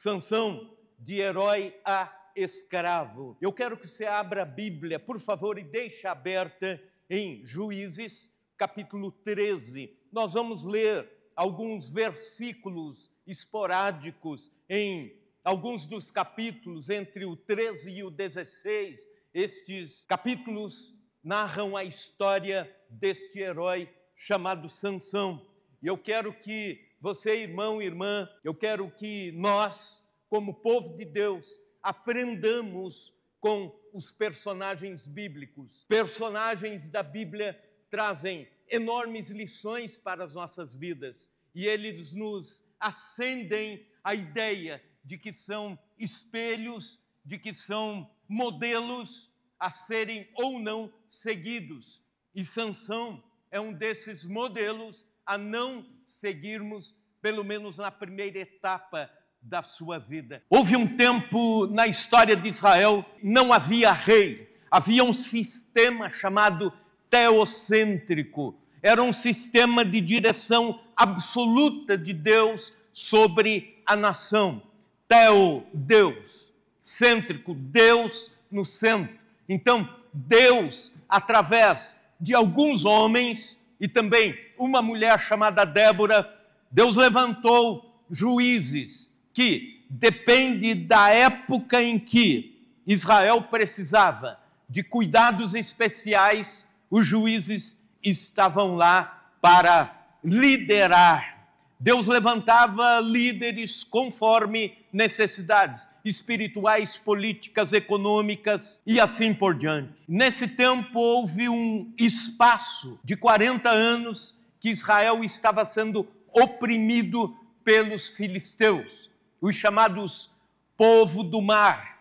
Sansão, de herói a escravo. Eu quero que você abra a Bíblia, por favor, e deixe aberta em Juízes, capítulo 13. Nós vamos ler alguns versículos esporádicos em alguns dos capítulos, entre o 13 e o 16. Estes capítulos narram a história deste herói chamado Sansão. E eu quero que você, irmão e irmã, eu quero que nós, como povo de Deus, aprendamos com os personagens bíblicos. Personagens da Bíblia trazem enormes lições para as nossas vidas e eles nos acendem a ideia de que são espelhos, de que são modelos a serem ou não seguidos. E Sansão é um desses modelos a não seguirmos, pelo menos na primeira etapa da sua vida. Houve um tempo na história de Israel, não havia rei, havia um sistema chamado teocêntrico. Era um sistema de direção absoluta de Deus sobre a nação. Teo, Deus. Cêntrico, Deus no centro. Então, Deus, através de alguns homens e também uma mulher chamada Débora, Deus levantou juízes que, depende da época em que Israel precisava de cuidados especiais, os juízes estavam lá para liderar. Deus levantava líderes conforme necessidades espirituais, políticas, econômicas e assim por diante. Nesse tempo houve um espaço de 40 anos que Israel estava sendo oprimido pelos filisteus, os chamados povo do mar,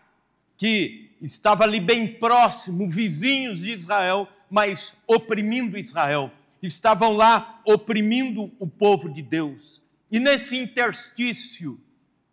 que estava ali bem próximo, vizinhos de Israel, mas oprimindo Israel. Estavam lá oprimindo o povo de Deus. E nesse interstício,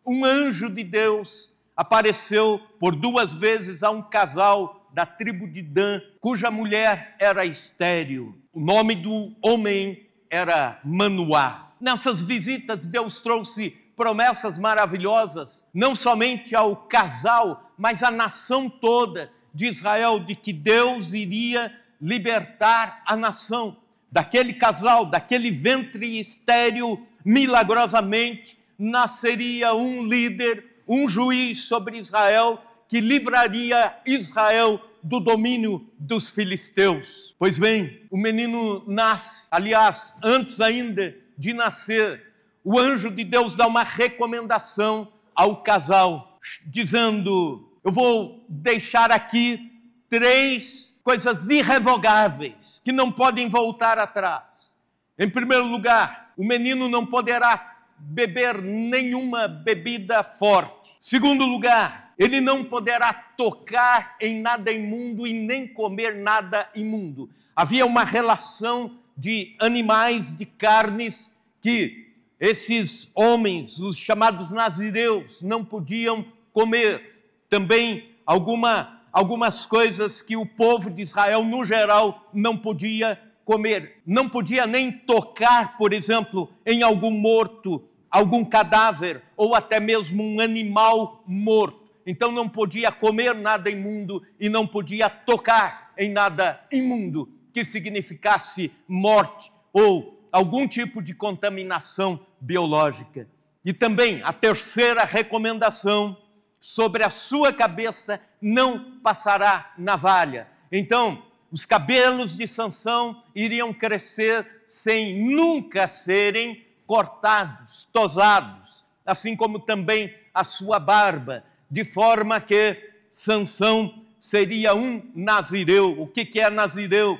um anjo de Deus apareceu por 2 vezes a um casal da tribo de Dan, cuja mulher era estéril. O nome do homem era Manoá. Nessas visitas, Deus trouxe promessas maravilhosas, não somente ao casal, mas à nação toda de Israel, de que Deus iria libertar a nação. Daquele casal, daquele ventre estéril, milagrosamente nasceria um líder, um juiz sobre Israel, que livraria Israel do domínio dos filisteus. Pois bem, o menino nasce, aliás, antes ainda de nascer, o anjo de Deus dá uma recomendação ao casal, dizendo: eu vou deixar aqui 3 coisas irrevogáveis, que não podem voltar atrás. Em primeiro lugar, o menino não poderá beber nenhuma bebida forte. Segundo lugar, ele não poderá tocar em nada imundo e nem comer nada imundo. Havia uma relação de animais, de carnes, que esses homens, os chamados nazireus, não podiam comer. Também algumas coisas que o povo de Israel, no geral, não podia comer. Não podia nem tocar, por exemplo, em algum morto, algum cadáver, ou até mesmo um animal morto. Então não podia comer nada imundo e não podia tocar em nada imundo, que significasse morte ou algum tipo de contaminação biológica. E também a terceira recomendação: sobre a sua cabeça não passará navalha. Então, os cabelos de Sansão iriam crescer sem nunca serem cortados, tosados, assim como também a sua barba, de forma que Sansão seria um nazireu. O que é nazireu?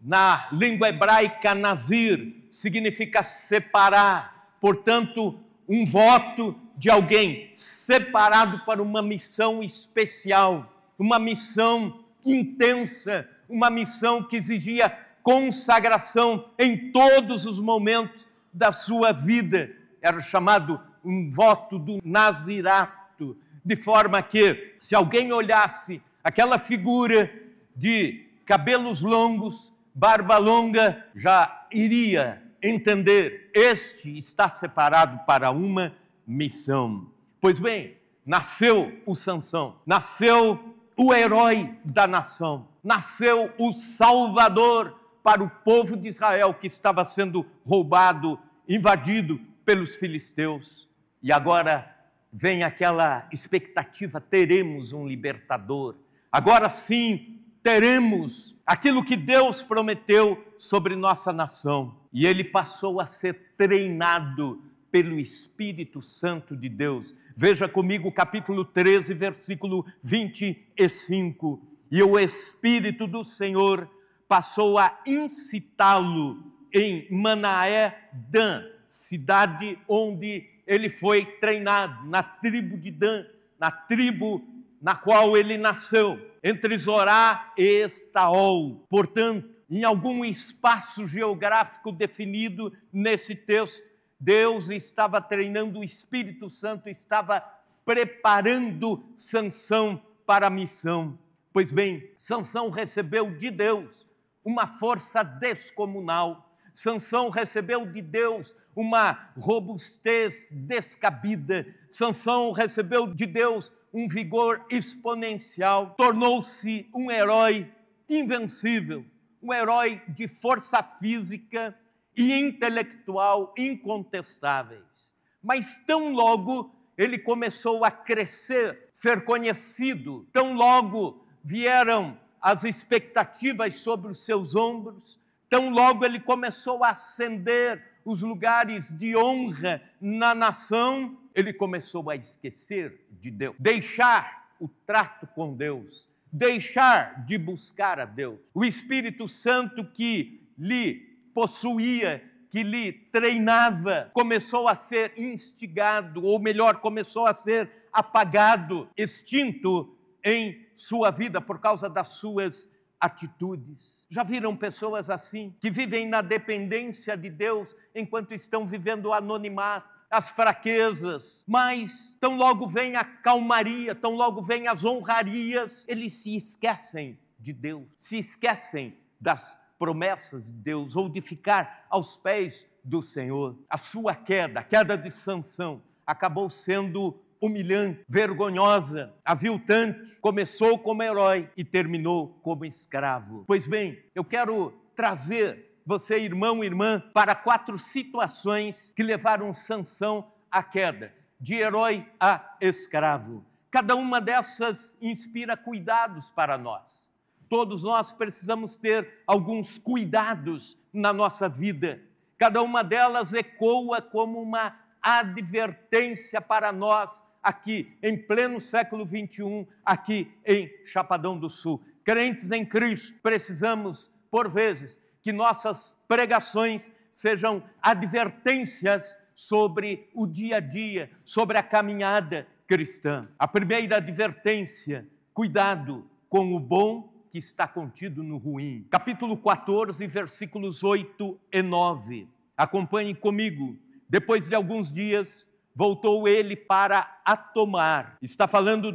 Na língua hebraica, nazir significa separar, portanto, um voto de alguém separado para uma missão especial, uma missão intensa, uma missão que exigia consagração em todos os momentos da sua vida. Era chamado um voto do nazirato, de forma que, se alguém olhasse aquela figura de cabelos longos, barba longa, já iria entender: este está separado para uma missão. Pois bem, nasceu o Sansão, nasceu o herói da nação, nasceu o Salvador para o povo de Israel que estava sendo roubado, invadido pelos filisteus. E agora vem aquela expectativa: teremos um libertador. Agora sim, teremos aquilo que Deus prometeu sobre nossa nação. E ele passou a ser treinado pelo Espírito Santo de Deus. Veja comigo o capítulo 13, versículo 25. E o Espírito do Senhor passou a incitá-lo em Manaé-Dan, cidade onde ele foi treinado, na tribo de Dan, na tribo na qual ele nasceu, entre Zorá e Estaol. Portanto, em algum espaço geográfico definido nesse texto, Deus estava treinando, o Espírito Santo estava preparando Sansão para a missão. Pois bem, Sansão recebeu de Deus uma força descomunal. Sansão recebeu de Deus uma robustez descabida. Sansão recebeu de Deus um vigor exponencial. Tornou-se um herói invencível, um herói de força física e intelectual incontestáveis. Mas tão logo ele começou a crescer, ser conhecido, tão logo vieram as expectativas sobre os seus ombros, tão logo ele começou a ascender os lugares de honra na nação, ele começou a esquecer de Deus, deixar o trato com Deus, deixar de buscar a Deus. O Espírito Santo que lhe possuía, que lhe treinava, começou a ser instigado, ou melhor, começou a ser apagado, extinto em sua vida por causa das suas atitudes. Já viram pessoas assim, que vivem na dependência de Deus enquanto estão vivendo o anonimato, as fraquezas, mas tão logo vem a calmaria, tão logo vem as honrarias, eles se esquecem de Deus, se esquecem das promessas de Deus, ou de ficar aos pés do Senhor. A sua queda, a queda de Sansão, acabou sendo humilhante, vergonhosa, aviltante. Começou como herói e terminou como escravo. Pois bem, eu quero trazer você, irmão e irmã, para 4 situações que levaram Sansão à queda, de herói a escravo. Cada uma dessas inspira cuidados para nós. Todos nós precisamos ter alguns cuidados na nossa vida. Cada uma delas ecoa como uma advertência para nós aqui em pleno século XXI, aqui em Chapadão do Sul. Crentes em Cristo, precisamos, por vezes, que nossas pregações sejam advertências sobre o dia a dia, sobre a caminhada cristã. A primeira advertência: cuidado com o bom que está contido no ruim. Capítulo 14, versículos 8 e 9. Acompanhe comigo. Depois de alguns dias, voltou ele para Atomar. Está falando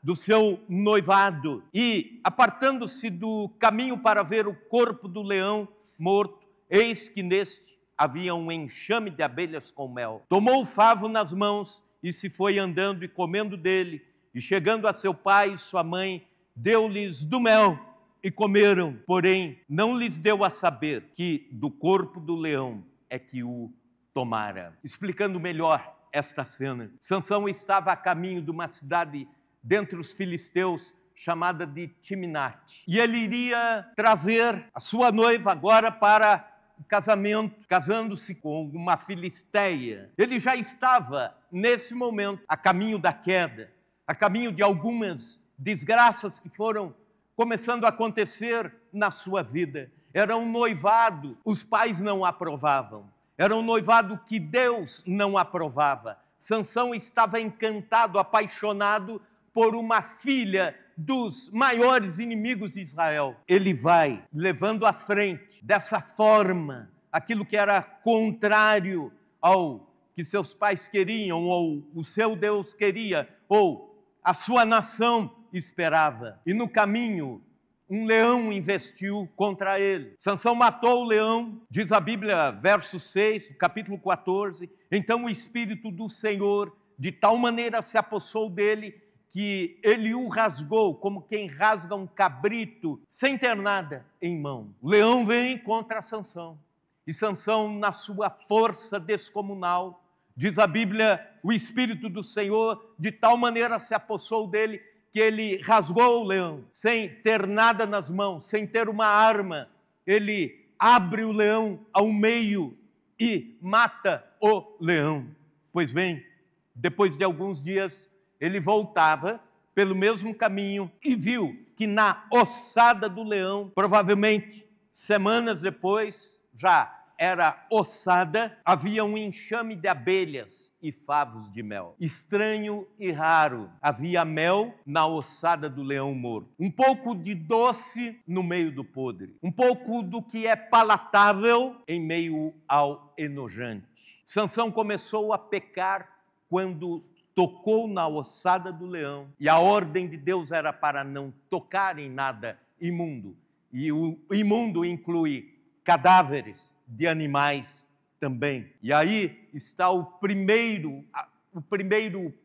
do seu noivado. E, apartando-se do caminho para ver o corpo do leão morto, eis que neste havia um enxame de abelhas com mel. Tomou o favo nas mãos e se foi andando e comendo dele. E chegando a seu pai e sua mãe, deu-lhes do mel e comeram. Porém, não lhes deu a saber que do corpo do leão é que o tomara. Explicando melhor esta cena, Sansão estava a caminho de uma cidade dentre os filisteus chamada de Timnate. E ele iria trazer a sua noiva agora para o casamento, casando-se com uma filisteia. Ele já estava, nesse momento, a caminho da queda, a caminho de algumas desgraças que foram começando a acontecer na sua vida. Era um noivado, os pais não aprovavam. Era um noivado que Deus não aprovava. Sansão estava encantado, apaixonado por uma filha dos maiores inimigos de Israel. Ele vai levando à frente, dessa forma, aquilo que era contrário ao que seus pais queriam, ou o seu Deus queria, ou a sua nação esperava. E no caminho, um leão investiu contra ele. Sansão matou o leão, diz a Bíblia, verso 6, capítulo 14. Então o Espírito do Senhor de tal maneira se apossou dele que ele o rasgou como quem rasga um cabrito sem ter nada em mão. O leão vem contra Sansão. E Sansão, na sua força descomunal, diz a Bíblia, o Espírito do Senhor de tal maneira se apossou dele que ele rasgou o leão, sem ter nada nas mãos, sem ter uma arma. Ele abre o leão ao meio e mata o leão. Pois bem, depois de alguns dias, ele voltava pelo mesmo caminho e viu que na ossada do leão, provavelmente semanas depois, já era ossada, havia um enxame de abelhas e favos de mel. Estranho e raro, havia mel na ossada do leão morto. Um pouco de doce no meio do podre. Um pouco do que é palatável em meio ao enojante. Sansão começou a pecar quando tocou na ossada do leão. E a ordem de Deus era para não tocar em nada imundo. E o imundo inclui cadáveres de animais também. E aí está o primeiro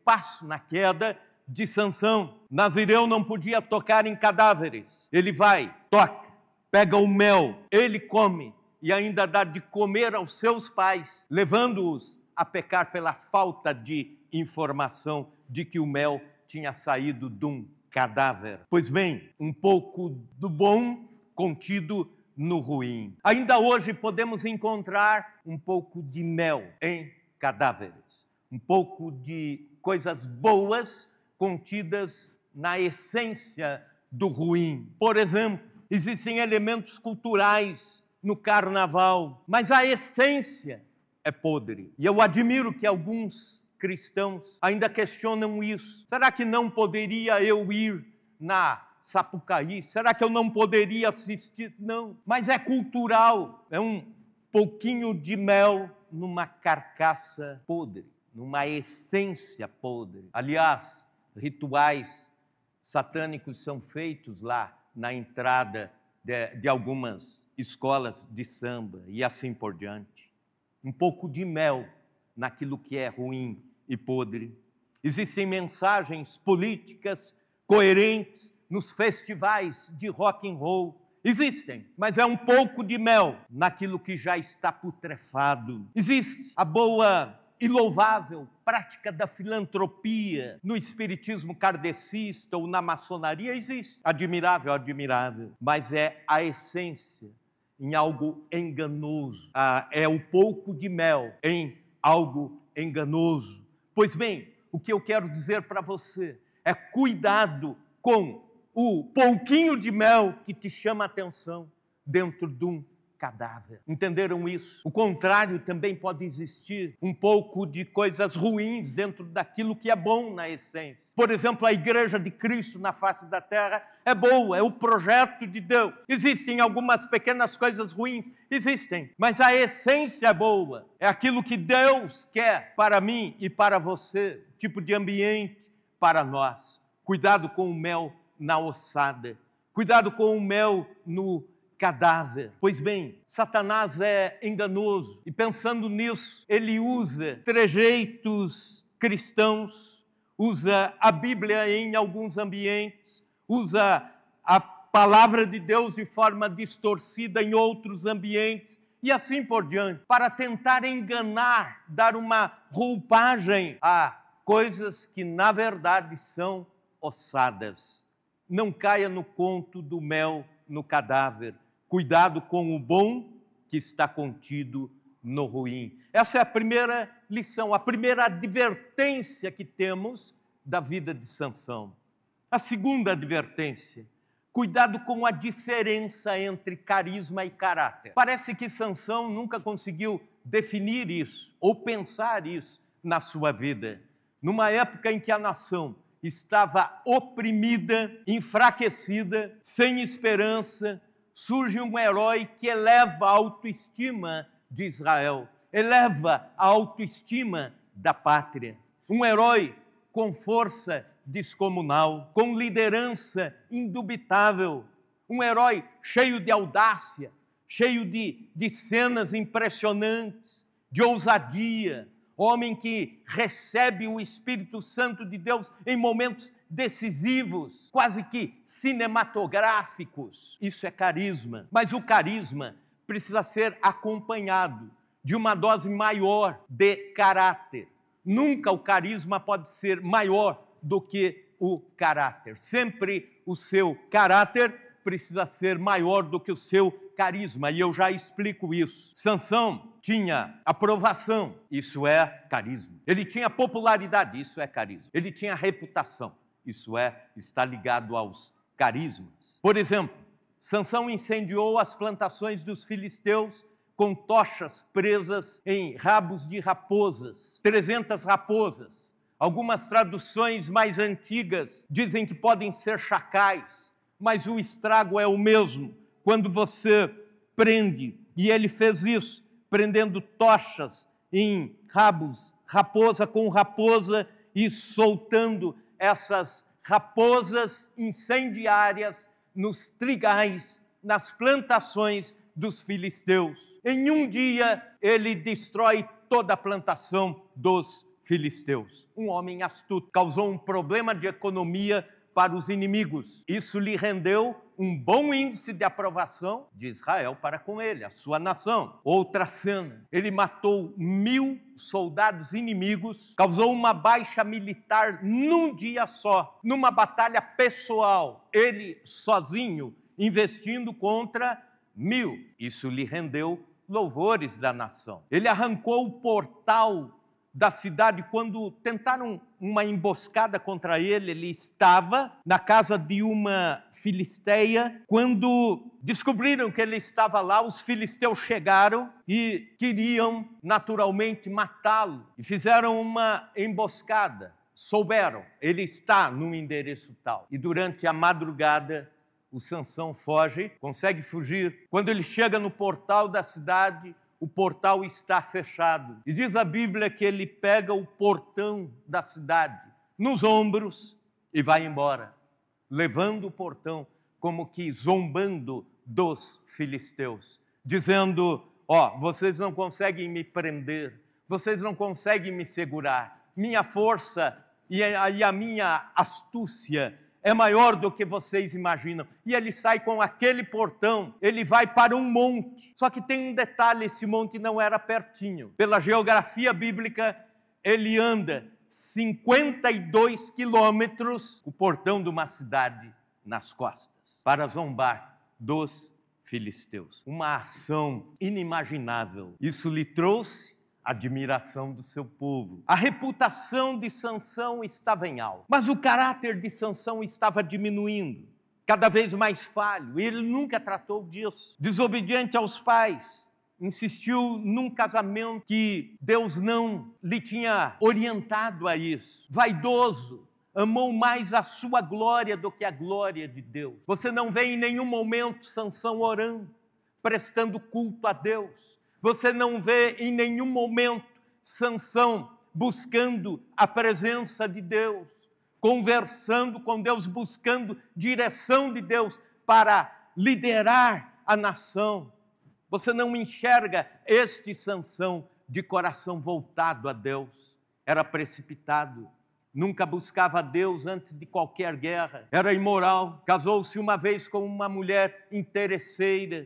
passo na queda de Sansão. Nazireu não podia tocar em cadáveres. Ele vai, toca, pega o mel, ele come e ainda dá de comer aos seus pais, levando-os a pecar pela falta de informação de que o mel tinha saído de um cadáver. Pois bem, um pouco do bom contido no ruim. Ainda hoje podemos encontrar um pouco de mel em cadáveres, um pouco de coisas boas contidas na essência do ruim. Por exemplo, existem elementos culturais no carnaval, mas a essência é podre. E eu admiro que alguns cristãos ainda questionam isso. Será que não poderia eu ir na Sapucaí? Será que eu não poderia assistir? Não, mas é cultural, é um pouquinho de mel numa carcaça podre, numa essência podre. Aliás, rituais satânicos são feitos lá na entrada de algumas escolas de samba e assim por diante. Um pouco de mel naquilo que é ruim e podre. Existem mensagens políticas coerentes nos festivais de rock and roll. Existem, mas é um pouco de mel naquilo que já está putrefado. Existe a boa e louvável prática da filantropia no espiritismo kardecista ou na maçonaria. Existe. Admirável, admirável. Mas é a essência em algo enganoso. É o pouco de mel em algo enganoso. Pois bem, o que eu quero dizer para você é cuidado com o pouquinho de mel que te chama a atenção dentro de um cadáver. Entenderam isso? O contrário também pode existir, um pouco de coisas ruins dentro daquilo que é bom na essência. Por exemplo, a Igreja de Cristo na face da terra é boa, é o projeto de Deus. Existem algumas pequenas coisas ruins, existem, mas a essência é boa. É aquilo que Deus quer para mim e para você, tipo de ambiente para nós. Cuidado com o mel na ossada, cuidado com o mel no cadáver. Pois bem, Satanás é enganoso e pensando nisso, ele usa trejeitos cristãos, usa a Bíblia em alguns ambientes, usa a palavra de Deus de forma distorcida em outros ambientes e assim por diante, para tentar enganar, dar uma roupagem a coisas que na verdade são ossadas. Não caia no conto do mel no cadáver. Cuidado com o bom que está contido no ruim. Essa é a primeira lição, a primeira advertência que temos da vida de Sansão. A segunda advertência, cuidado com a diferença entre carisma e caráter. Parece que Sansão nunca conseguiu definir isso ou pensar isso na sua vida. Numa época em que a nação estava oprimida, enfraquecida, sem esperança, surge um herói que eleva a autoestima de Israel, eleva a autoestima da pátria. Um herói com força descomunal, com liderança indubitável. Um herói cheio de audácia, cheio de cenas impressionantes, de ousadia. homem que recebe o Espírito Santo de Deus em momentos decisivos, quase que cinematográficos. Isso é carisma. Mas o carisma precisa ser acompanhado de uma dose maior de caráter. Nunca o carisma pode ser maior do que o caráter. Sempre o seu caráter precisa ser maior do que o seu carisma, e eu já explico isso. Sansão tinha aprovação, isso é carisma. Ele tinha popularidade, isso é carisma. Ele tinha reputação, isso está ligado aos carismas. Por exemplo, Sansão incendiou as plantações dos filisteus com tochas presas em rabos de raposas, 300 raposas. Algumas traduções mais antigas dizem que podem ser chacais, mas o estrago é o mesmo quando você prende. E ele fez isso, prendendo tochas em rabos, raposa com raposa, e soltando essas raposas incendiárias nos trigais, nas plantações dos filisteus. Em um dia, ele destrói toda a plantação dos filisteus. Um homem astuto, causou um problema de economia para os inimigos. Isso lhe rendeu um bom índice de aprovação de Israel para com ele, a sua nação. Outra cena, ele matou 1000 soldados inimigos, causou uma baixa militar num dia só, numa batalha pessoal, ele sozinho, investindo contra 1000. Isso lhe rendeu louvores da nação. Ele arrancou o portal da cidade quando tentaram uma emboscada contra ele. Ele estava na casa de uma filisteia. Quando descobriram que ele estava lá, os filisteus chegaram e queriam naturalmente matá-lo e fizeram uma emboscada. Souberam, ele está num endereço tal. E durante a madrugada, o Sansão foge, consegue fugir. Quando ele chega no portal da cidade, o portal está fechado. E diz a Bíblia que ele pega o portão da cidade nos ombros e vai embora, levando o portão como que zombando dos filisteus, dizendo: vocês não conseguem me prender, vocês não conseguem me segurar, minha força e a minha astúcia é maior do que vocês imaginam. E ele sai com aquele portão, ele vai para um monte. Só que tem um detalhe, esse monte não era pertinho. Pela geografia bíblica, ele anda 52 quilômetros, o portão de uma cidade nas costas, para zombar dos filisteus. Uma ação inimaginável. Isso lhe trouxe admiração do seu povo. A reputação de Sansão estava em alta, mas o caráter de Sansão estava diminuindo, cada vez mais falho. Ele nunca tratou disso. Desobediente aos pais, insistiu num casamento que Deus não lhe tinha orientado a isso. Vaidoso, amou mais a sua glória do que a glória de Deus. Você não vê em nenhum momento Sansão orando, prestando culto a Deus. Você não vê em nenhum momento Sansão buscando a presença de Deus, conversando com Deus, buscando direção de Deus para liderar a nação. Você não enxerga este Sansão de coração voltado a Deus. Era precipitado, nunca buscava Deus antes de qualquer guerra, era imoral, casou-se uma vez com uma mulher interesseira.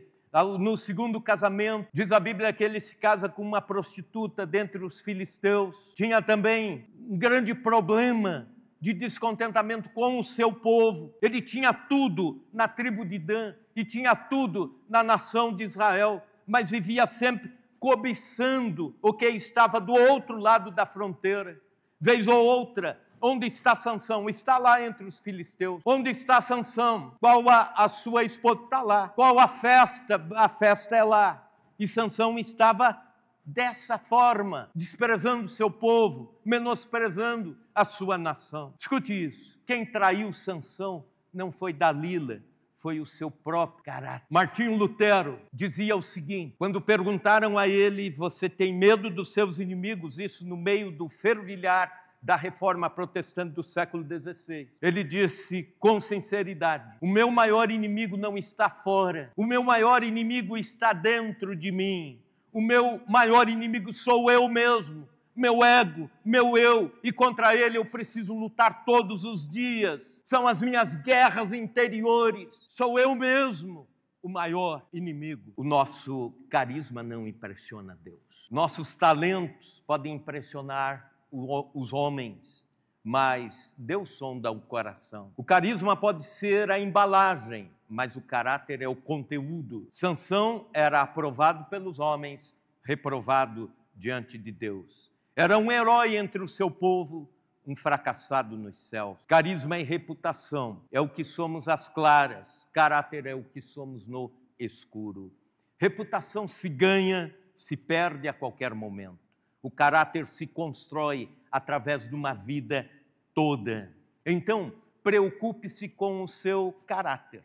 No segundo casamento, diz a Bíblia que ele se casa com uma prostituta dentre os filisteus. Tinha também um grande problema de descontentamento com o seu povo. Ele tinha tudo na tribo de Dan e tinha tudo na nação de Israel, mas vivia sempre cobiçando o que estava do outro lado da fronteira. Vez ou outra, onde está Sansão? Está lá entre os filisteus. Onde está Sansão? Qual a sua esposa? Está lá. Qual a festa? A festa é lá. E Sansão estava dessa forma, desprezando o seu povo, menosprezando a sua nação. Escute isso. Quem traiu Sansão não foi Dalila, foi o seu próprio caráter. Martinho Lutero dizia o seguinte, quando perguntaram a ele: você tem medo dos seus inimigos? Isso no meio do fervilhar da reforma protestante do século XVI. Ele disse com sinceridade: o meu maior inimigo não está fora, o meu maior inimigo está dentro de mim, o meu maior inimigo sou eu mesmo, meu ego, meu eu, e contra ele eu preciso lutar todos os dias. São as minhas guerras interiores, sou eu mesmo o maior inimigo. O nosso carisma não impressiona Deus. Nossos talentos podem impressionar os homens, mas Deus sonda o coração. O carisma pode ser a embalagem, mas o caráter é o conteúdo. Sansão era aprovado pelos homens, reprovado diante de Deus. Era um herói entre o seu povo, um fracassado nos céus. Carisma e reputação é o que somos às claras, caráter é o que somos no escuro. Reputação se ganha, se perde a qualquer momento. O caráter se constrói através de uma vida toda. Então, preocupe-se com o seu caráter.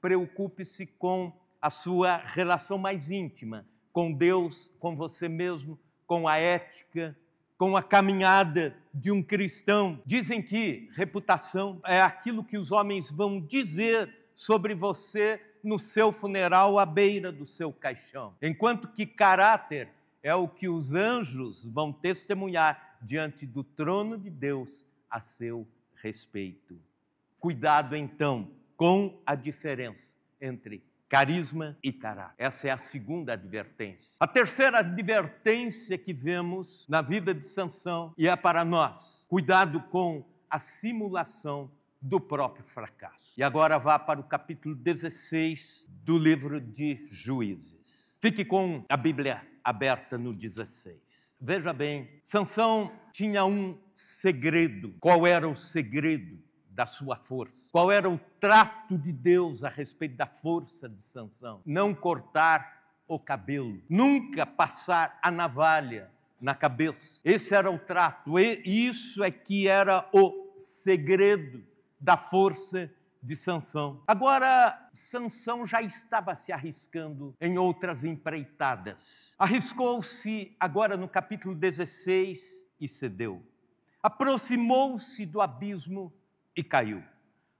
Preocupe-se com a sua relação mais íntima, com Deus, com você mesmo, com a ética, com a caminhada de um cristão. Dizem que reputação é aquilo que os homens vão dizer sobre você no seu funeral à beira do seu caixão, enquanto que caráter é o que os anjos vão testemunhar diante do trono de Deus a seu respeito. Cuidado, então, com a diferença entre carisma e caráter. Essa é a segunda advertência. A terceira advertência que vemos na vida de Sansão, e é para nós: cuidado com a simulação do próprio fracasso. E agora vá para o capítulo 16 do livro de Juízes. Fique com a Bíblia aberta no 16. Veja bem, Sansão tinha um segredo. Qual era o segredo da sua força? Qual era o trato de Deus a respeito da força de Sansão? Não cortar o cabelo, nunca passar a navalha na cabeça. Esse era o trato, e isso é que era o segredo da força de Sansão. Agora, Sansão já estava se arriscando em outras empreitadas. Arriscou-se agora no capítulo 16 e cedeu. Aproximou-se do abismo e caiu.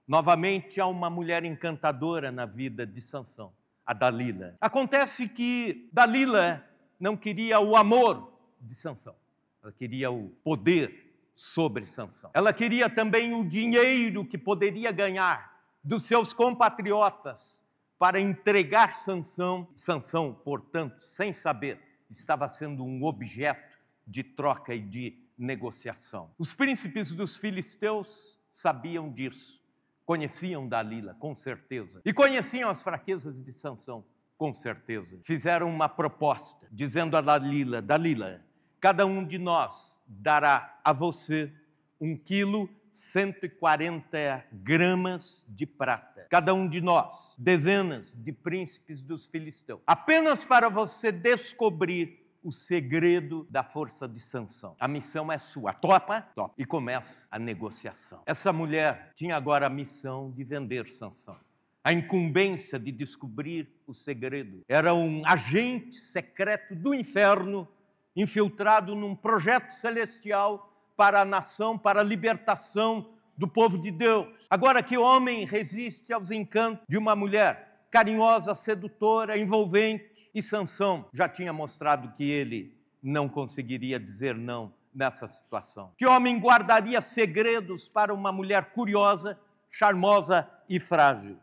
Novamente há uma mulher encantadora na vida de Sansão, a Dalila. Acontece que Dalila não queria o amor de Sansão, ela queria o poder sobre Sansão. Ela queria também o dinheiro que poderia ganhar dos seus compatriotas para entregar Sansão. Sansão, portanto, sem saber, estava sendo um objeto de troca e de negociação. Os príncipes dos filisteus sabiam disso, conheciam Dalila, com certeza, e conheciam as fraquezas de Sansão, com certeza. Fizeram uma proposta, dizendo a Dalila: Dalila, cada um de nós dará a você 1,140 kg de prata. Cada um de nós, dezenas de príncipes dos filisteus, apenas para você descobrir o segredo da força de Sansão. A missão é sua. Topa? Topa. E começa a negociação. Essa mulher tinha agora a missão de vender Sansão. A incumbência de descobrir o segredo. Era um agente secreto do inferno, infiltrado num projeto celestial para a nação, para a libertação do povo de Deus. Agora, que homem resiste aos encantos de uma mulher carinhosa, sedutora, envolvente? E Sansão já tinha mostrado que ele não conseguiria dizer não nessa situação. Que homem guardaria segredos para uma mulher curiosa, charmosa e frágil?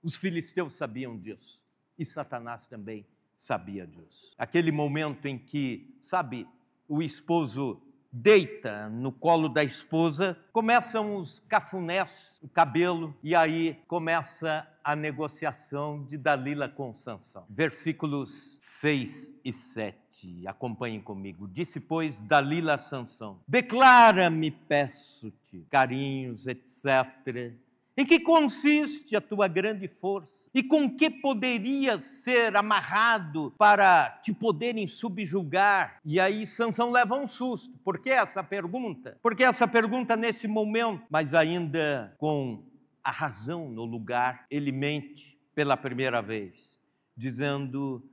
Os filisteus sabiam disso, e Satanás também sabia disso. Aquele momento em que, sabe, o esposo deita no colo da esposa, começam os cafunés, o cabelo, e aí começa a negociação de Dalila com Sansão. Versículos 6 e 7, acompanhem comigo. Disse, pois, Dalila a Sansão: declara-me, peço-te, carinhos, etc., em que consiste a tua grande força? E com que poderias ser amarrado para te poderem subjugar? E aí Sansão leva um susto. Por que essa pergunta? Porque essa pergunta nesse momento, mas ainda com a razão no lugar, ele mente pela primeira vez, dizendo,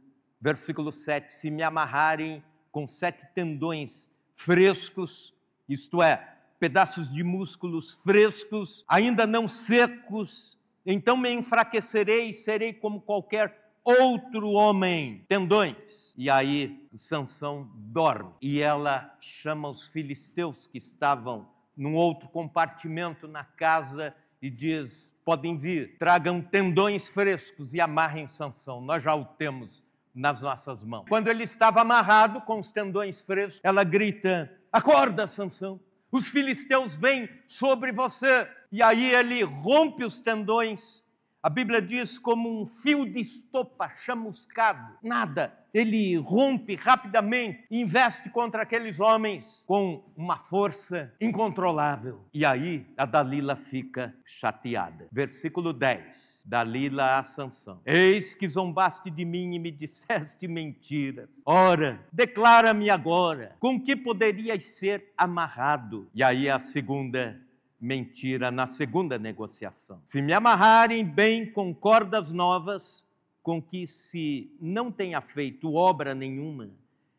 versículo 7, se me amarrarem com 7 tendões frescos, isto é, pedaços de músculos frescos, ainda não secos, então me enfraquecerei e serei como qualquer outro homem, tendões. E aí Sansão dorme e ela chama os filisteus que estavam num outro compartimento na casa e diz: podem vir, tragam tendões frescos e amarrem Sansão, nós já o temos nas nossas mãos. Quando ele estava amarrado com os tendões frescos, ela grita: acorda, Sansão, os filisteus vêm sobre você. E aí ele rompe os tendões. A Bíblia diz como um fio de estopa chamuscado. Nada. Ele rompe rapidamente e investe contra aqueles homens com uma força incontrolável. E aí a Dalila fica chateada. Versículo 10. Dalila a Sansão: eis que zombaste de mim e me disseste mentiras. Ora, declara-me agora, com que poderias ser amarrado? E aí a segunda mentira na segunda negociação: se me amarrarem bem com cordas novas, com que se não tenha feito obra nenhuma,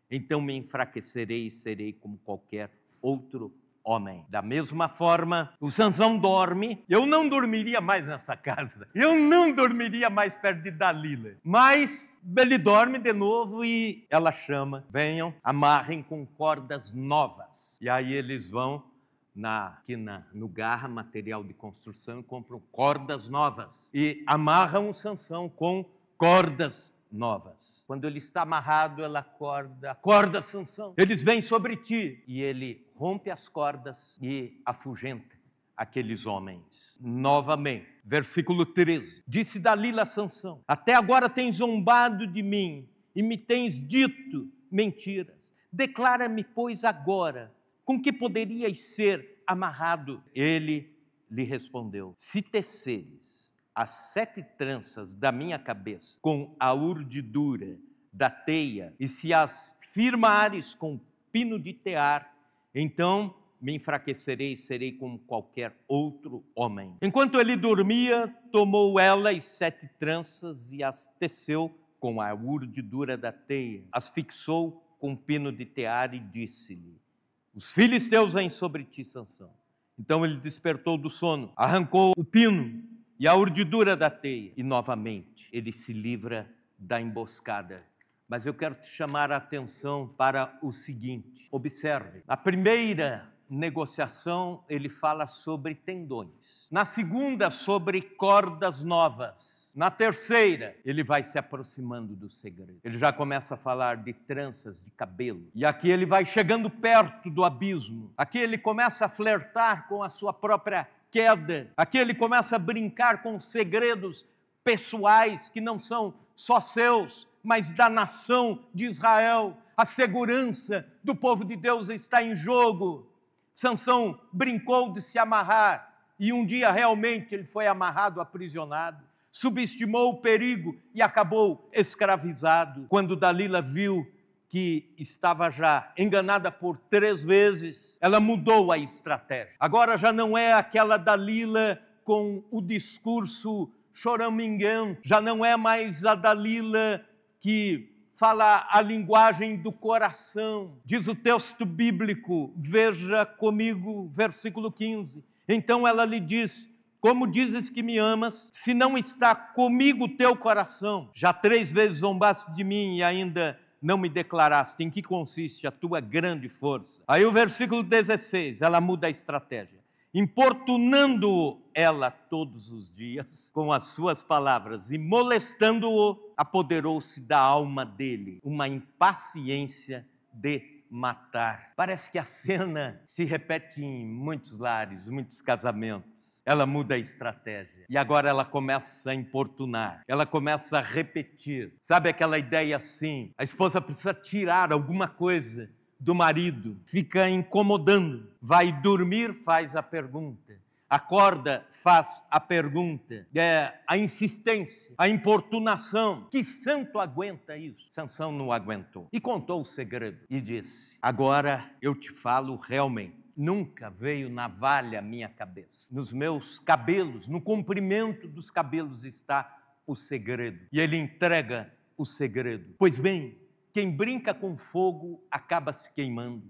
então me enfraquecerei e serei como qualquer outro homem. Da mesma forma, o Sansão dorme. Eu não dormiria mais nessa casa, eu não dormiria mais perto de Dalila, mas ele dorme de novo e ela chama: venham, amarrem com cordas novas. E aí eles vão no Garra, material de construção, e compram cordas novas e amarram o Sansão com cordas novas. Quando ele está amarrado, ela acorda Sansão, eles vêm sobre ti. E ele rompe as cordas e afugenta aqueles homens. Novamente, versículo 13. Disse Dalila a Sansão: até agora tens zombado de mim e me tens dito mentiras. Declara-me, pois, agora, com que poderias ser amarrado? Ele lhe respondeu: se teceres as 7 tranças da minha cabeça com a urdidura da teia, e se as firmares com pino de tear, então me enfraquecerei e serei como qualquer outro homem. Enquanto ele dormia, tomou ela as 7 tranças e as teceu com a urdidura da teia, as fixou com pino de tear e disse-lhe: os filisteus vêm sobre ti, Sansão. Então ele despertou do sono, arrancou o pino e a urdidura da teia, e novamente ele se livra da emboscada. Mas eu quero te chamar a atenção para o seguinte: observe, na primeira negociação ele fala sobre tendões, na segunda sobre cordas novas, na terceira ele vai se aproximando do segredo. Ele já começa a falar de tranças de cabelo, e aqui ele vai chegando perto do abismo. Aqui ele começa a flertar com a sua própria queda. Aqui ele começa a brincar com segredos pessoais que não são só seus, mas da nação de Israel. A segurança do povo de Deus está em jogo. Sansão brincou de se amarrar e um dia realmente ele foi amarrado, aprisionado, subestimou o perigo e acabou escravizado. Quando Dalila viu que estava já enganada por 3 vezes, ela mudou a estratégia. Agora já não é aquela Dalila com o discurso choramingando, já não é mais a Dalila que fala a linguagem do coração. Diz o texto bíblico, veja comigo, versículo 15. Então ela lhe diz: como dizes que me amas, se não está comigo o teu coração? Já 3 vezes zombaste de mim e ainda não me declaraste em que consiste a tua grande força. Aí o versículo 16, ela muda a estratégia. Importunando-o ela todos os dias com as suas palavras e molestando-o, apoderou-se da alma dele, uma impaciência de matar. Parece que a cena se repete em muitos lares, muitos casamentos. Ela muda a estratégia e agora ela começa a importunar, ela começa a repetir. Sabe aquela ideia assim? A esposa precisa tirar alguma coisa do marido, fica incomodando, vai dormir, faz a pergunta, acorda, faz a pergunta, a insistência, a importunação. Que santo aguenta isso? Sansão não aguentou e contou o segredo e disse: agora eu te falo realmente. Nunca veio navalha à minha cabeça. Nos meus cabelos, no comprimento dos cabelos está o segredo. E ele entrega o segredo. Pois bem, quem brinca com fogo acaba se queimando.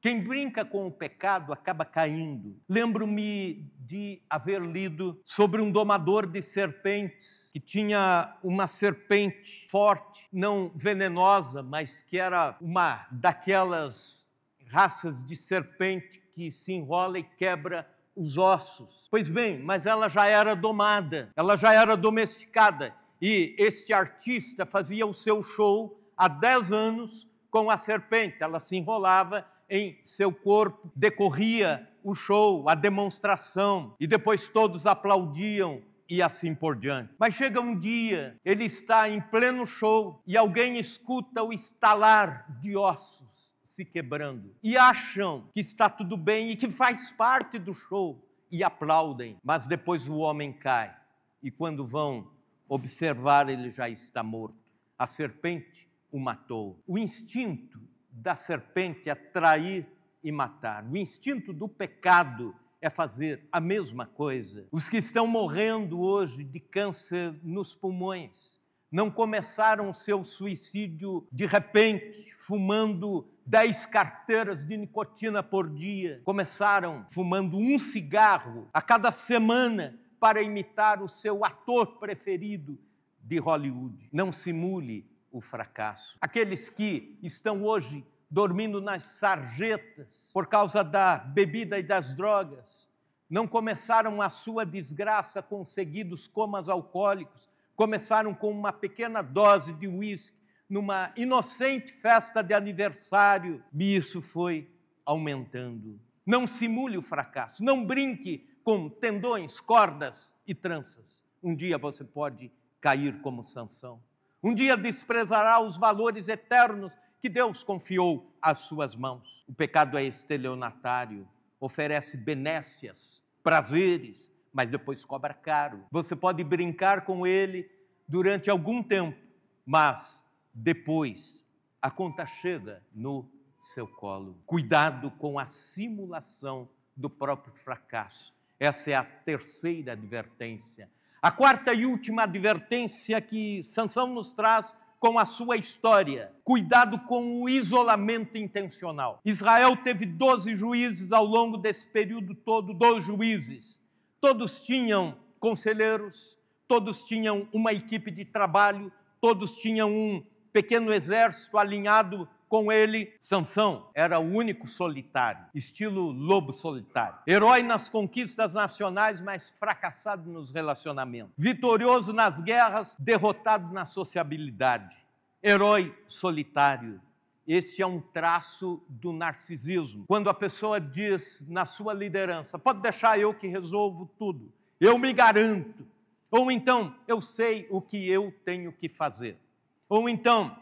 Quem brinca com o pecado acaba caindo. Lembro-me de haver lido sobre um domador de serpentes, que tinha uma serpente forte, não venenosa, mas que era uma daquelas raças de serpente que se enrola e quebra os ossos. Pois bem, mas ela já era domada, ela já era domesticada, e este artista fazia o seu show há 10 anos com a serpente. Ela se enrolava em seu corpo, decorria o show, a demonstração, e depois todos aplaudiam e assim por diante. Mas chega um dia, ele está em pleno show e alguém escuta o estalar de ossos se quebrando e acham que está tudo bem e que faz parte do show e aplaudem, mas depois o homem cai e quando vão observar ele já está morto. A serpente o matou. O instinto da serpente é trair e matar. O instinto do pecado é fazer a mesma coisa. Os que estão morrendo hoje de câncer nos pulmões não começaram o seu suicídio de repente, fumando 10 carteiras de nicotina por dia. Começaram fumando um cigarro a cada semana para imitar o seu ator preferido de Hollywood. Não simule o fracasso. Aqueles que estão hoje dormindo nas sarjetas por causa da bebida e das drogas, não começaram a sua desgraça com seguidos comas alcoólicos, começaram com uma pequena dose de uísque, numa inocente festa de aniversário, e isso foi aumentando. Não simule o fracasso, não brinque com tendões, cordas e tranças. Um dia você pode cair como Sansão. Um dia desprezará os valores eternos que Deus confiou às suas mãos. O pecado é estelionatário, oferece benécias, prazeres, mas depois cobra caro. Você pode brincar com ele durante algum tempo, mas depois a conta chega no seu colo. Cuidado com a simulação do próprio fracasso. Essa é a terceira advertência. A quarta e última advertência que Sansão nos traz com a sua história: cuidado com o isolamento intencional. Israel teve 12 juízes ao longo desse período todo, 12 juízes. Todos tinham conselheiros, todos tinham uma equipe de trabalho, todos tinham um pequeno exército alinhado com ele. Sansão era o único solitário, estilo lobo solitário. Herói nas conquistas nacionais, mas fracassado nos relacionamentos. Vitorioso nas guerras, derrotado na sociabilidade. Herói solitário. Este é um traço do narcisismo. Quando a pessoa diz na sua liderança: pode deixar, eu que resolvo tudo, eu me garanto. Ou então, eu sei o que eu tenho que fazer. Ou então,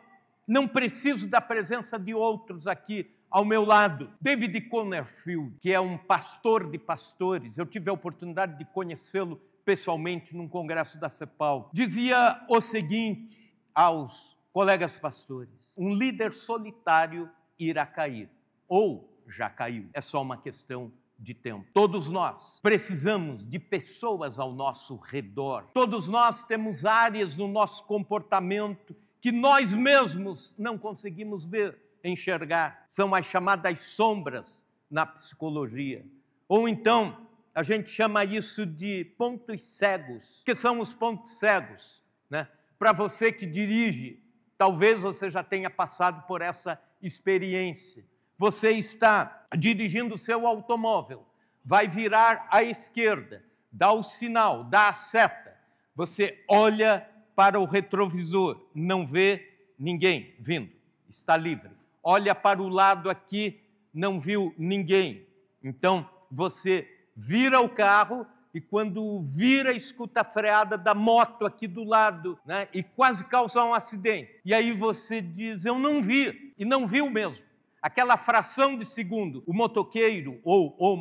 não preciso da presença de outros aqui ao meu lado. David Connerfield, que é um pastor de pastores, eu tive a oportunidade de conhecê-lo pessoalmente num congresso da CEPAL, dizia o seguinte aos colegas pastores: um líder solitário irá cair, ou já caiu, é só uma questão de tempo. Todos nós precisamos de pessoas ao nosso redor. Todos nós temos áreas no nosso comportamento que nós mesmos não conseguimos ver, enxergar. São as chamadas sombras na psicologia. Ou então, a gente chama isso de pontos cegos. O que são os pontos cegos? Né? Para você que dirige, talvez você já tenha passado por essa experiência. Você está dirigindo o seu automóvel, vai virar à esquerda, dá o sinal, dá a seta. Você olha para o retrovisor, não vê ninguém vindo, está livre. Olha para o lado aqui, não viu ninguém. Então, você vira o carro e quando vira, escuta a freada da moto aqui do lado, né? E quase causa um acidente. E aí você diz: eu não vi, e não viu mesmo. Aquela fração de segundo, o motoqueiro ou o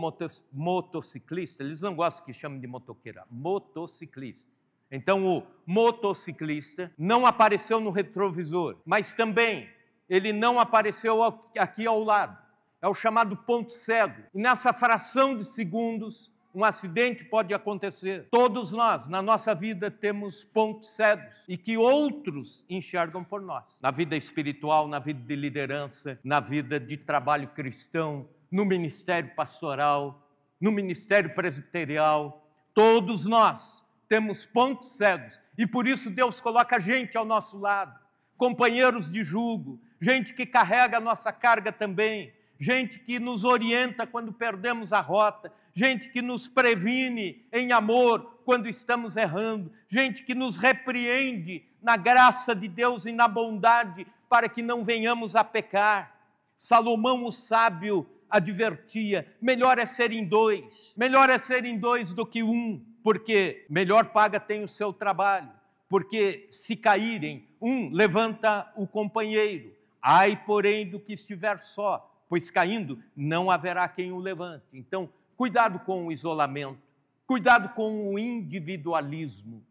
motociclista, eles não gostam que chamem de motoqueira, motociclista. Então, o motociclista não apareceu no retrovisor, mas também ele não apareceu aqui ao lado. É o chamado ponto cego. E nessa fração de segundos, um acidente pode acontecer. Todos nós, na nossa vida, temos pontos cegos e que outros enxergam por nós. Na vida espiritual, na vida de liderança, na vida de trabalho cristão, no ministério pastoral, no ministério presbiterial, todos nós temos pontos cegos e por isso Deus coloca gente ao nosso lado, companheiros de jugo, gente que carrega a nossa carga também, gente que nos orienta quando perdemos a rota, gente que nos previne em amor quando estamos errando, gente que nos repreende na graça de Deus e na bondade para que não venhamos a pecar. Salomão, o sábio, advertia: melhor é ser em dois do que um, porque melhor paga tem o seu trabalho, porque se caírem, um levanta o companheiro. Ai, porém, do que estiver só, pois caindo não haverá quem o levante. Então, cuidado com o isolamento, cuidado com o individualismo.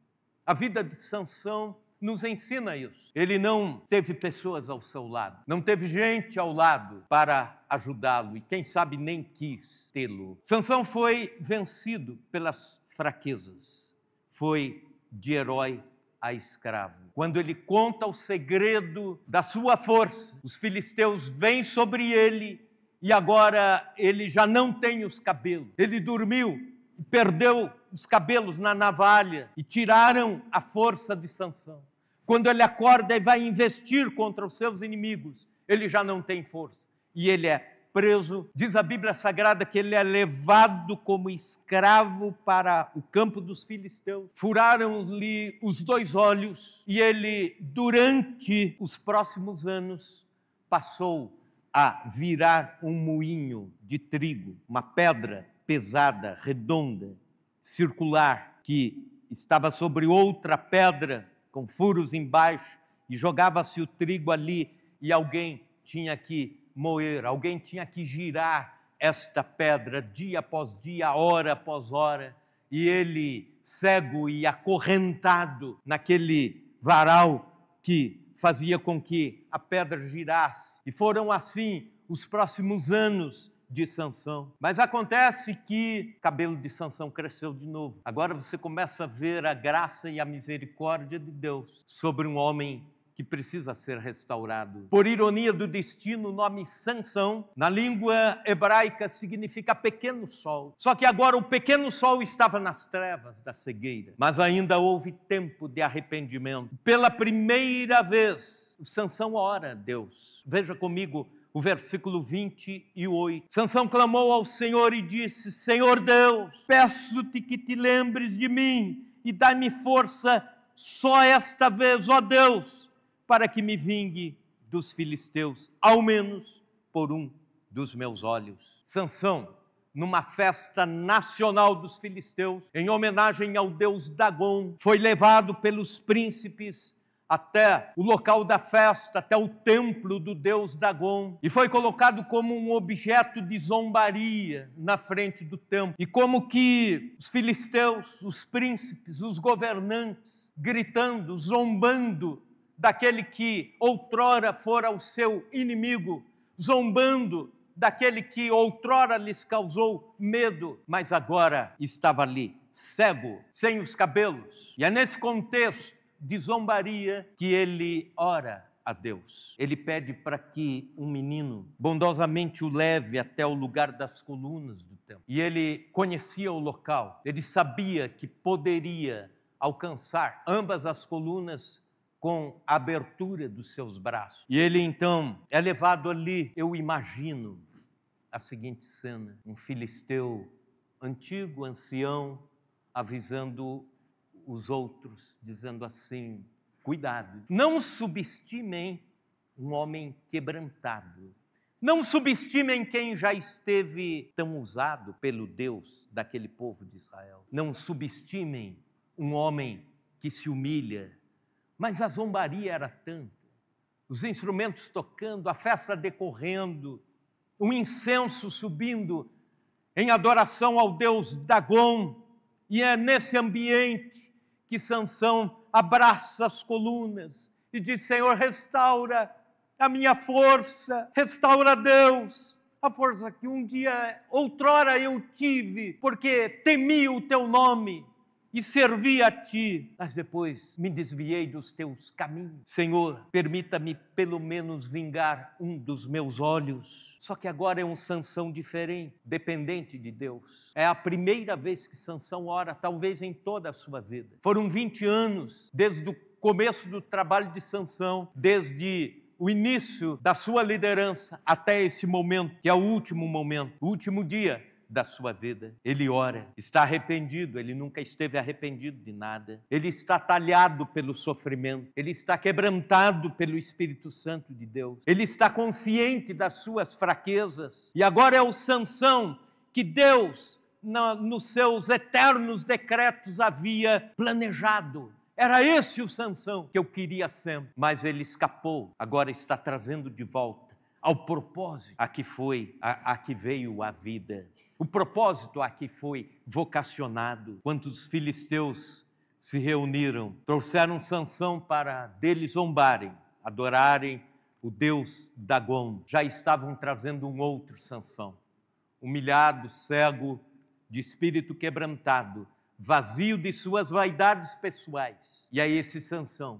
A vida de Sansão nos ensina isso. Ele não teve pessoas ao seu lado, não teve gente ao lado para ajudá-lo e quem sabe nem quis tê-lo. Sansão foi vencido pelas fraquezas, foi de herói a escravo. Quando ele conta o segredo da sua força, os filisteus vêm sobre ele e agora ele já não tem os cabelos. Ele dormiu, perdeu os cabelos na navalha e tiraram a força de Sansão. Quando ele acorda e vai investir contra os seus inimigos, ele já não tem força e ele é preso. Diz a Bíblia Sagrada que ele é levado como escravo para o campo dos filisteus. Furaram-lhe os 2 olhos e ele, durante os próximos anos, passou a virar um moinho de trigo, uma pedra pesada, redonda, circular, que estava sobre outra pedra com furos embaixo e jogava-se o trigo ali e alguém tinha que moer, alguém tinha que girar esta pedra dia após dia, hora após hora, e ele, cego e acorrentado naquele varal que fazia com que a pedra girasse. E foram assim os próximos anos de Sansão. Mas acontece que o cabelo de Sansão cresceu de novo. Agora você começa a ver a graça e a misericórdia de Deus sobre um homem que precisa ser restaurado. Por ironia do destino, o nome Sansão, na língua hebraica, significa pequeno sol. Só que agora o pequeno sol estava nas trevas da cegueira, mas ainda houve tempo de arrependimento. Pela primeira vez, Sansão ora a Deus. Veja comigo o versículo 28. Sansão clamou ao Senhor e disse: Senhor Deus, peço-te que te lembres de mim e dai-me força só esta vez, ó Deus, para que me vingue dos filisteus, ao menos por um dos meus olhos. Sansão, numa festa nacional dos filisteus, em homenagem ao deus Dagom, foi levado pelos príncipes até o local da festa, até o templo do deus Dagom, e foi colocado como um objeto de zombaria na frente do templo. E como que os filisteus, os príncipes, os governantes, gritando, zombando daquele que outrora fora o seu inimigo, zombando daquele que outrora lhes causou medo, mas agora estava ali, cego, sem os cabelos. E é nesse contexto de zombaria que ele ora a Deus. Ele pede para que um menino bondosamente o leve até o lugar das colunas do templo. E ele conhecia o local, ele sabia que poderia alcançar ambas as colunas com a abertura dos seus braços. E ele então é levado ali. Eu imagino a seguinte cena: um filisteu antigo, ancião, avisando os outros, dizendo assim: cuidado, não subestimem um homem quebrantado, não subestimem quem já esteve tão usado pelo Deus daquele povo de Israel, não subestimem um homem que se humilha. Mas a zombaria era tanta, os instrumentos tocando, a festa decorrendo, o incenso subindo em adoração ao deus Dagom, e é nesse ambiente que Sansão abraça as colunas e diz: Senhor, restaura a minha força, restaura, Deus, a força que um dia, outrora eu tive, porque temi o teu nome e servi a ti, mas depois me desviei dos teus caminhos. Senhor, permita-me pelo menos vingar um dos meus olhos. Só que agora é um Sansão diferente, dependente de Deus. É a primeira vez que Sansão ora, talvez em toda a sua vida. Foram 20 anos desde o começo do trabalho de Sansão, desde o início da sua liderança até esse momento, que é o último momento, o último dia da sua vida. Ele ora, está arrependido, ele nunca esteve arrependido de nada. Ele está talhado pelo sofrimento, ele está quebrantado pelo Espírito Santo de Deus. Ele está consciente das suas fraquezas. E agora é o Sansão que Deus, nos seus eternos decretos, havia planejado. Era esse o Sansão que eu queria sempre, mas ele escapou. Agora está trazendo de volta ao propósito a que veio a vida. O propósito a que foi vocacionado. Quando os filisteus se reuniram, trouxeram Sansão para dele zombarem, adorarem o deus Dagom. Já estavam trazendo um outro Sansão, humilhado, cego, de espírito quebrantado, vazio de suas vaidades pessoais. E é esse Sansão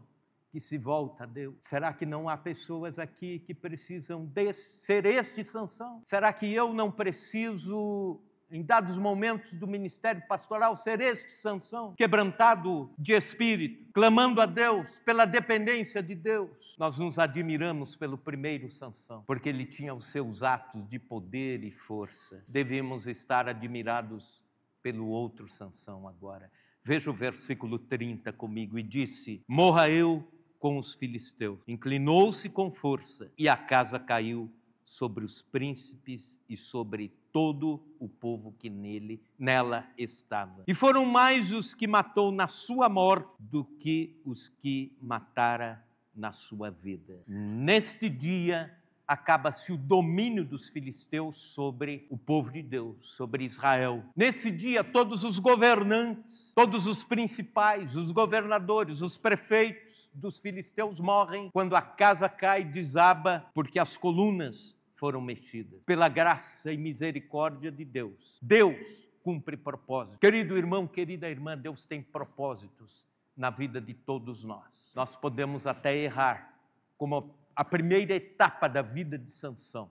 que se volta a Deus. Será que não há pessoas aqui que precisam ser este Sansão? Será que eu não preciso, em dados momentos do ministério pastoral, ser este Sansão? Quebrantado de espírito, clamando a Deus pela dependência de Deus. Nós nos admiramos pelo primeiro Sansão, porque ele tinha os seus atos de poder e força. Devemos estar admirados pelo outro Sansão agora. Veja o versículo 30 comigo. E disse: morra eu com os filisteus. Inclinou-se com força e a casa caiu sobre os príncipes e sobre todo o povo que nela estava. E foram mais os que matou na sua morte do que os que matara na sua vida. Neste dia acaba-se o domínio dos filisteus sobre o povo de Deus, sobre Israel. Nesse dia, todos os governantes, todos os principais, os governadores, os prefeitos dos filisteus morrem quando a casa cai e desaba, porque as colunas foram mexidas. Pela graça e misericórdia de Deus, Deus cumpre propósitos. Querido irmão, querida irmã, Deus tem propósitos na vida de todos nós. Nós podemos até errar, como a primeira etapa da vida de Sansão.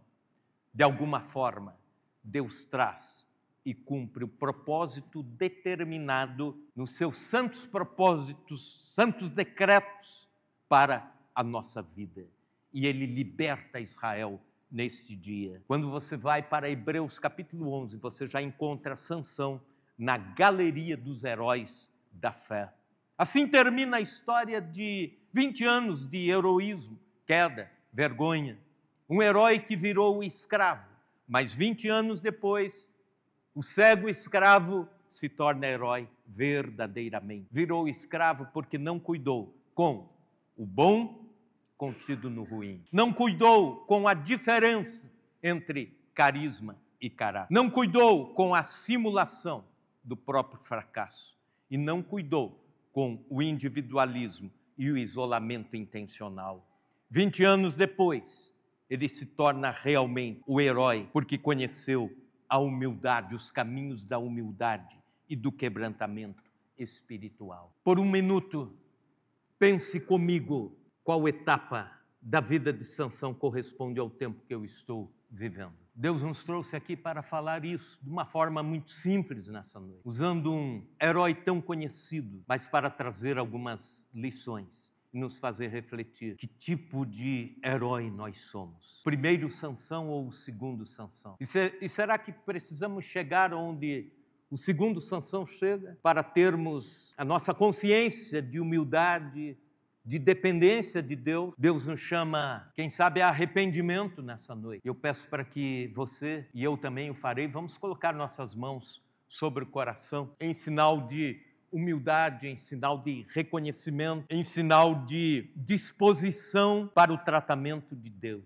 De alguma forma, Deus traz e cumpre o propósito determinado nos seus santos propósitos, santos decretos para a nossa vida. E Ele liberta Israel neste dia. Quando você vai para Hebreus capítulo 11, você já encontra Sansão na galeria dos heróis da fé. Assim termina a história de 20 anos de heroísmo, queda, vergonha. Um herói que virou escravo, mas 20 anos depois, o cego escravo se torna herói verdadeiramente. Virou escravo porque não cuidou com o bom contido no ruim. Não cuidou com a diferença entre carisma e caráter. Não cuidou com a simulação do próprio fracasso. E não cuidou com o individualismo e o isolamento intencional. 20 anos depois, ele se torna realmente o herói, porque conheceu a humildade, os caminhos da humildade e do quebrantamento espiritual. Por um minuto, pense comigo qual etapa da vida de Sansão corresponde ao tempo que eu estou vivendo. Deus nos trouxe aqui para falar isso de uma forma muito simples nessa noite, usando um herói tão conhecido, mas para trazer algumas lições e nos fazer refletir que tipo de herói nós somos. Primeiro Sansão ou o segundo Sansão? E será que precisamos chegar onde o segundo Sansão chega para termos a nossa consciência de humildade, de dependência de Deus? Deus nos chama, quem sabe, a arrependimento nessa noite. Eu peço para que você e eu também o farei. Vamos colocar nossas mãos sobre o coração em sinal de humildade, em sinal de reconhecimento, em sinal de disposição para o tratamento de Deus.